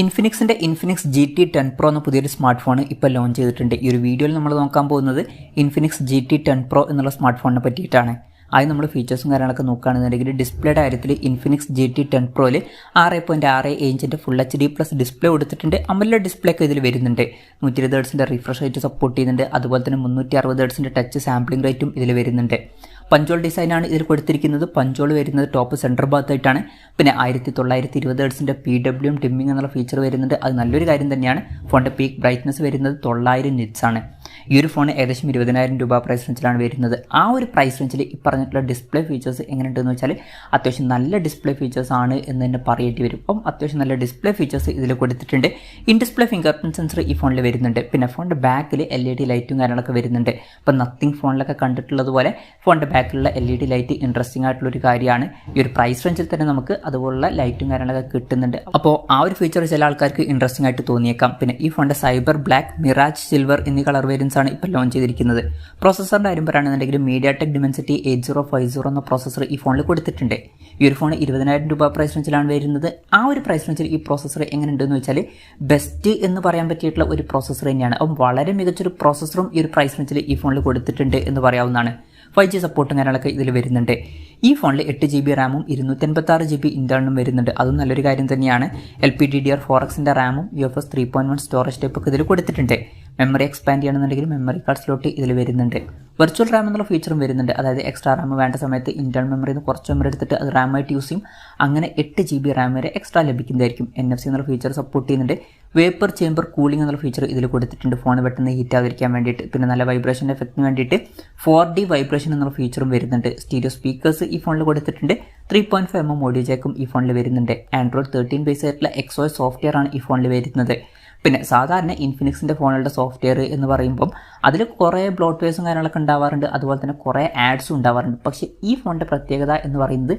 ഇൻഫിനിക്സിൻ്റെ Infinix GT10 Pro എന്ന പുതിയൊരു smart phone ഇപ്പോൾ ലോഞ്ച് ചെയ്തിട്ടുണ്ട്. ഈ ഒരു വീഡിയോയിൽ നമ്മൾ നോക്കാൻ പോകുന്നത് ഇൻഫിനിക്സ് GT10 Pro എന്നുള്ള സ്മാർട്ട് ഫോണിനെ പറ്റിയിട്ടാണ്. ആദ്യം നമ്മൾ ഫീച്ചേഴ്സും കാര്യങ്ങളൊക്കെ നോക്കുകയാണെന്നുണ്ടെങ്കിൽ ഡിസ്പ്ലേയുടെ കാര്യത്തിൽ ഇൻഫിനിക്സ് GT10 Proയിൽ 6.6 ഇഞ്ചിൻ്റെ ഫുൾ HD+ ഡിസ്പ്ലേ കൊടുത്തിട്ടുണ്ട്. AMOLED ഡിസ്പ്ലേ ഒക്കെ ഇതിൽ വരുന്നുണ്ട്. 120 Hz റിഫ്രഷ് റേറ്റ് സപ്പോർട്ട് ചെയ്യുന്നുണ്ട്. അതുപോലെ തന്നെ 360 Hz ടച്ച് സാമ്പിളിംഗ് റേറ്റും ഇതിൽ വരുന്നുണ്ട്. പഞ്ചോൾ ഡിസൈനാണ് ഇതിൽ കൊടുത്തിരിക്കുന്നത്. പഞ്ചോൾ വരുന്നത് ടോപ്പ് സെൻറ്റർ ഭാഗത്തായിട്ടാണ്. പിന്നെ 1920 Hz PWM ഡിമ്മിങ് എന്നുള്ള ഫീച്ചർ വരുന്നുണ്ട്. അത് നല്ലൊരു കാര്യം തന്നെയാണ്. ഫോണിൻ്റെ പീക്ക് ബ്രൈറ്റ്നസ് വരുന്നത് 900 nits ആണ്. ഈ ഒരു ഫോൺ ഏകദേശം 20,000 രൂപ പ്രൈസ് റേഞ്ചിലാണ് വരുന്നത്. ആ ഒരു പ്രൈസ് റേഞ്ചിൽ ഈ പറഞ്ഞിട്ടുള്ള ഡിസ്പ്ലേ ഫീച്ചേഴ്സ് എങ്ങനെയുണ്ടെന്ന് വെച്ചാൽ അത്യാവശ്യം നല്ല ഡിസ്പ്ലേ ഫീച്ചേഴ്സ് ആണ് എന്ന് തന്നെ പറയേണ്ടി വരും. അപ്പം അത്യാവശ്യം നല്ല ഡിസ്പ്ലേ ഫീച്ചേഴ്സ് ഇതിൽ കൊടുത്തിട്ടുണ്ട്. In display finger print sensor ഈ ഫോണിൽ വരുന്നുണ്ട്. പിന്നെ ഫോണിൻ്റെ ബാക്കിൽ LED ലൈറ്റും കാര്യങ്ങളൊക്കെ വരുന്നുണ്ട്. ഇപ്പം നത്തിങ് ഫോണിലൊക്കെ കണ്ടിട്ടുള്ളതുപോലെ ഫോണിൻ്റെ ബാക്കിലുള്ള LED ലൈറ്റ് ഇൻട്രസ്റ്റിംഗ് ആയിട്ടുള്ളൊരു കാര്യമാണ്. ഈ ഒരു പ്രൈസ് റേഞ്ചിൽ തന്നെ നമുക്ക് അതുപോലുള്ള ലൈറ്റും കാര്യങ്ങളൊക്കെ കിട്ടുന്നുണ്ട്. അപ്പോൾ ആ ഒരു ഫീച്ചർ ചില ആൾക്കാർക്ക് ഇൻട്രസ്റ്റിംഗ് ആയിട്ട് തോന്നിയേക്കാം. പിന്നെ ഈ ഫോണിൻ്റെ സൈബർ ബ്ലാക്ക്, മിറാജ് സിൽവർ എന്നീ കളർ വേരിയൻസ് ആണ് ഇപ്പോൾ ലോഞ്ച് ചെയ്തിരിക്കുന്നത്. പ്രോസസ്സറിൻ്റെ കാര്യം പറയുകയാണെന്നുണ്ടെങ്കിൽ mediatek dimensity 8050 എന്ന പ്രോസസ്സർ ഈ ഫോണിൽ കൊടുത്തിട്ടുണ്ട്. ഈ ഒരു ഫോൺ 20,000 രൂപ പ്രൈസ് റേഞ്ചിലാണ് വരുന്നത്. ആ ഒരു പ്രൈസ് റേഞ്ചിൽ ഈ പ്രോസസ്സർ എങ്ങനെയുണ്ടെന്ന് വെച്ചാൽ ബെസ്റ്റ് എന്ന് പറയാൻ പറ്റിയിട്ടുള്ള ഒരു പ്രോസസ്സർ തന്നെയാണ്. അപ്പം വളരെ മികച്ചൊരു പ്രോസസ്സറും ഈ ഒരു പ്രൈസ് റേഞ്ചിൽ ഈ ഫോണിൽ കൊടുത്തിട്ടുണ്ട് എന്ന് പറയാവുന്നതാണ്. 5G സപ്പോർട്ടും കാര്യങ്ങളൊക്കെ ഇതിൽ വരുന്നുണ്ട്. ഈ ഫോണിൽ 8 GB റാമും 256 GB ഇൻറ്റേർണലും വരുന്നുണ്ട്. അതും നല്ലൊരു കാര്യം തന്നെയാണ്. LPDDR4Xൻ്റെ റാമും UFS 3.1 സ്റ്റോറേജ് ടൈപ്പ് ഒക്കെ ഇതിൽ കൊടുത്തിട്ടുണ്ട്. മെമ്മറി എക്സ്പാൻഡ് ചെയ്യണമെന്നുണ്ടെങ്കിൽ മെമ്മറി കാർഡ് സ്ലോട്ട് ഇതിൽ വരുന്നുണ്ട്. വെർച്വൽ റാം എന്നുള്ള ഫീച്ചറും വരുന്നുണ്ട്. അതായത് എക്സ്ട്രാ റാം വേണ്ട സമയത്ത് ഇന്റേണൽ മെമ്മറിയിൽ നിന്ന് കുറച്ച് മെമ്മറി എടുത്തിട്ട് അത് റാമായിട്ട് യൂസ് ചെയ്യും. അങ്ങനെ 8 GB റാം വരെ എക്സ്ട്രാ ലഭിക്കുന്നതായിരിക്കും. NFC എന്നുള്ള ഫീച്ചർ സപ്പോർട്ട് ചെയ്യുന്നുണ്ട്. വേപ്പർ ചേമ്പർ കൂളിംഗ് എന്നുള്ള ഫീച്ചർ ഇതിൽ കൊടുത്തിട്ടുണ്ട്. ഫോൺ പെട്ടെന്ന് ഹീറ്റ് ആവാതിരിക്കാൻ വേണ്ടിയിട്ട്. പിന്നെ നല്ല വൈബ്രേഷൻ എഫക്റ്റിന് വേണ്ടിയിട്ട് 4D വൈബ്രേഷൻ എന്നുള്ള ഫീച്ചറും വരുന്നുണ്ട്. സ്റ്റീരിയോ സ്പീക്കേഴ്സ് ഈ ഫോണിൽ കൊടുത്തിട്ടുണ്ട്. 3.5mm ഓഡിയോ ജാക്കും ഈ ഫോണിൽ വരുന്നുണ്ട്. Android 13 ബേസ് ആയിട്ടുള്ള XOS സോഫ്റ്റ്വെയർ ആണ് ഈ ഫോണിൽ വരുന്നത്. പിന്നെ സാധാരണ ഇൻഫിനിക്സിൻ്റെ ഫോണുകളുടെ സോഫ്റ്റ്വെയർ എന്ന് പറയുമ്പം അതിൽ കുറേ ബ്ലോട്ട്വെയർസും കാര്യങ്ങളൊക്കെ ഉണ്ടാവാറുണ്ട്. അതുപോലെ തന്നെ കുറേ ആഡ്സും ഉണ്ടാവാറുണ്ട്. പക്ഷേ ഈ ഫോണിൻ്റെ പ്രത്യേകത എന്ന് പറയുന്നത്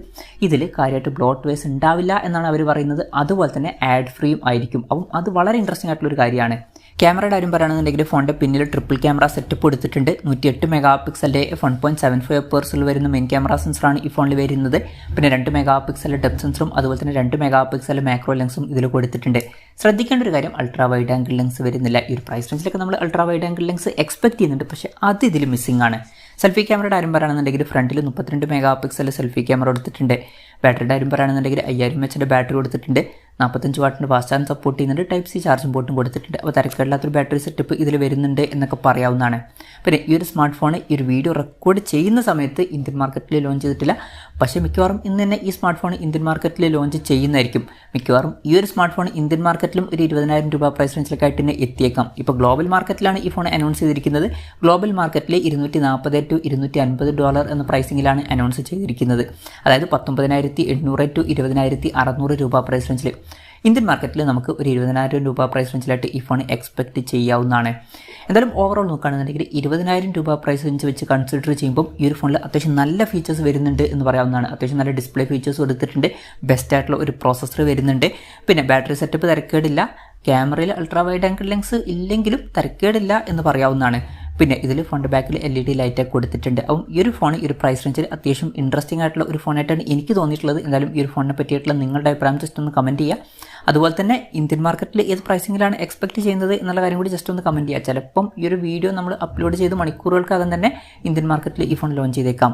ഇതിൽ കാര്യമായിട്ട് ബ്ലോട്ട്വെയർസ് ഉണ്ടാവില്ല എന്നാണ് അവർ പറയുന്നത്. അതുപോലെ തന്നെ ആഡ് ഫ്രീയും ആയിരിക്കും. അപ്പം അത് വളരെ ഇൻട്രസ്റ്റിംഗ് ആയിട്ടുള്ളൊരു കാര്യമാണ്. ക്യാമറയുടെ കാര്യം പറയുകയാണെന്നുണ്ടെങ്കിൽ ഫോണിൻ്റെ പിന്നിൽ ട്രിപ്പിൾ ക്യാമറ സെറ്റപ്പ് കൊടുത്തിട്ടുണ്ട്. 108 MP 1.75 APS വരുന്ന മെയിൻ ക്യാമറ സെൻസറാണ് ഈ ഫോണിൽ വരുന്നത്. പിന്നെ 2 MP ഡെപ്ത് സെൻസറും അതുപോലെ തന്നെ 2 MP മാക്രോ ലെൻസും ഇതിൽ കൊടുത്തിട്ടുണ്ട്. ശ്രദ്ധിക്കേണ്ട ഒരു കാര്യം, അൾട്രാ വൈഡ് ആംഗിൾ ലെൻസ് വരുന്നില്ല. ഈ ഒരു പ്രൈസ് റേഞ്ചിലൊക്കെ നമ്മൾ ultra wide angle lens expect ചെയ്യുന്നുണ്ട്. പക്ഷേ അത് ഇതിൽ മിസ്സിംഗ് ആണ്. സെൽഫി ക്യാമറയുടെ കാര്യം പറയുകയാണെന്നുണ്ടെങ്കിൽ ഫ്രണ്ടിൽ 32 MP സെൽഫി ക്യാമറ കൊടുത്തിട്ടുണ്ട്. ബാറ്ററിയുടെ കാര്യം പറയുകയാണെന്നുണ്ടെങ്കിൽ 5000 mAh ബാറ്ററി കൊടുത്തിട്ടുണ്ട്. 45 വാട്ടിൻ്റെ ഫാസ്റ്റ് ചാർജ് സപ്പോർട്ട് ചെയ്യുന്നുണ്ട്. Type C ചാർജിംഗ് പോർട്ടും കൊടുത്തിട്ടുണ്ട്. അപ്പോൾ തിരക്കേടില്ലാത്തൊരു ബാറ്ററി സെറ്റപ്പ് ഇതിൽ വരുന്നുണ്ട് എന്നൊക്കെ പറയാവുന്നതാണ്. പിന്നെ ഈ ഒരു സ്മാർട്ട് ഫോൺ ഈ ഒരു വീഡിയോ റെക്കോർഡ് ചെയ്യുന്ന സമയത്ത് ഇന്ത്യൻ മാർക്കറ്റിൽ ലോഞ്ച് ചെയ്തിട്ടില്ല. പക്ഷേ മിക്കവാറും ഇന്ന് തന്നെ ഈ സ്മാർട്ട് ഫോൺ ഇന്ത്യൻ മാർക്കറ്റിൽ ലോഞ്ച് ചെയ്യുന്നതായിരിക്കും. മിക്കവാറും ഈ ഒരു സ്മാർട്ട് ഫോൺ ഇന്ത്യൻ മാർക്കറ്റിലും ഒരു 20,000 രൂപ പ്രൈസ് റേഞ്ചിലൊക്കെ ആയിട്ട് തന്നെ എത്തിയേക്കാം. ഇപ്പോൾ ഗ്ലോബൽ മാർക്കറ്റിലാണ് ഈ ഫോൺ അനൗൺസ് ചെയ്തിരിക്കുന്നത്. ഗ്ലോബൽ മാർക്കറ്റിൽ $240 to $250 എന്ന പ്രൈസിങ്ങിലാണ് അനൗൺസ് ചെയ്തിരിക്കുന്നത്. അതായത് 19,800 to 20,600 രൂപ പ്രൈസ് റേഞ്ചിൽ. ഇന്ത്യൻ മാർക്കറ്റിൽ നമുക്ക് ഒരു 20,000 രൂപ പ്രൈസ് റേഞ്ചിലായിട്ട് ഈ ഫോൺ എക്സ്പെക്ട് ചെയ്യാവുന്നതാണ്. എന്തായാലും ഓവറോൾ നോക്കുകയാണെന്നുണ്ടെങ്കിൽ 20,000 രൂപ പ്രൈസ് റേഞ്ച് വെച്ച് കൺസിഡർ ചെയ്യുമ്പോൾ ഈ ഒരു ഫോണിൽ അത്യാവശ്യം നല്ല ഫീച്ചേഴ്സ് വരുന്നുണ്ട് എന്ന് പറയാവുന്നതാണ്. അത്യാവശ്യം നല്ല ഡിസ്പ്ലേ ഫീച്ചേഴ്സ് കൊടുത്തിട്ടുണ്ട്. ബെസ്റ്റ് ആയിട്ടുള്ള ഒരു പ്രോസസ്സർ വരുന്നുണ്ട്. പിന്നെ ബാറ്ററി സെറ്റപ്പ് തിരക്കേടില്ല. ക്യാമറയിൽ അൾട്രാ വൈഡ് ആംഗിൾ ലെൻസ് ഇല്ലെങ്കിലും തിരക്കേടില്ല എന്ന് പറയാവുന്നതാണ്. പിന്നെ ഇതിൽ ഫോണിൻ്റെ ബാക്കിൽ LED ലൈറ്റൊക്കെ കൊടുത്തിട്ടുണ്ട്. അപ്പം ഈ ഒരു ഫോൺ ഈ ഒരു പ്രൈസ് റേഞ്ചിൽ അത്യാവശ്യം ഇൻട്രസ്റ്റിംഗ് ആയിട്ടുള്ള ഒരു ഫോണായിട്ടാണ് എനിക്ക് തോന്നിയിട്ടുള്ളത്. എന്തായാലും ഈ ഒരു ഫോണിനെ പറ്റിയിട്ടുള്ള നിങ്ങളുടെ അഭിപ്രായം ജസ്റ്റ് ഒന്ന് കമൻറ്റ് ചെയ്യുക. അതുപോലെ തന്നെ ഇന്ത്യൻ മാർക്കറ്റിൽ ഏത് പ്രൈസിങ്ങിലാണ് എക്സ്പെക്ട് ചെയ്യുന്നത് എന്നുള്ള കാര്യം കൂടി ജസ്റ്റ് ഒന്ന് കമൻറ്റ് ചെയ്യുക. ചിലപ്പം ഈ ഒരു വീഡിയോ നമ്മൾ അപ്ലോഡ് ചെയ്ത് മണിക്കൂറുകൾക്കകം തന്നെ ഇന്ത്യൻ മാർക്കറ്റിൽ ഈ ഫോൺ ലോഞ്ച് ചെയ്തേക്കാം.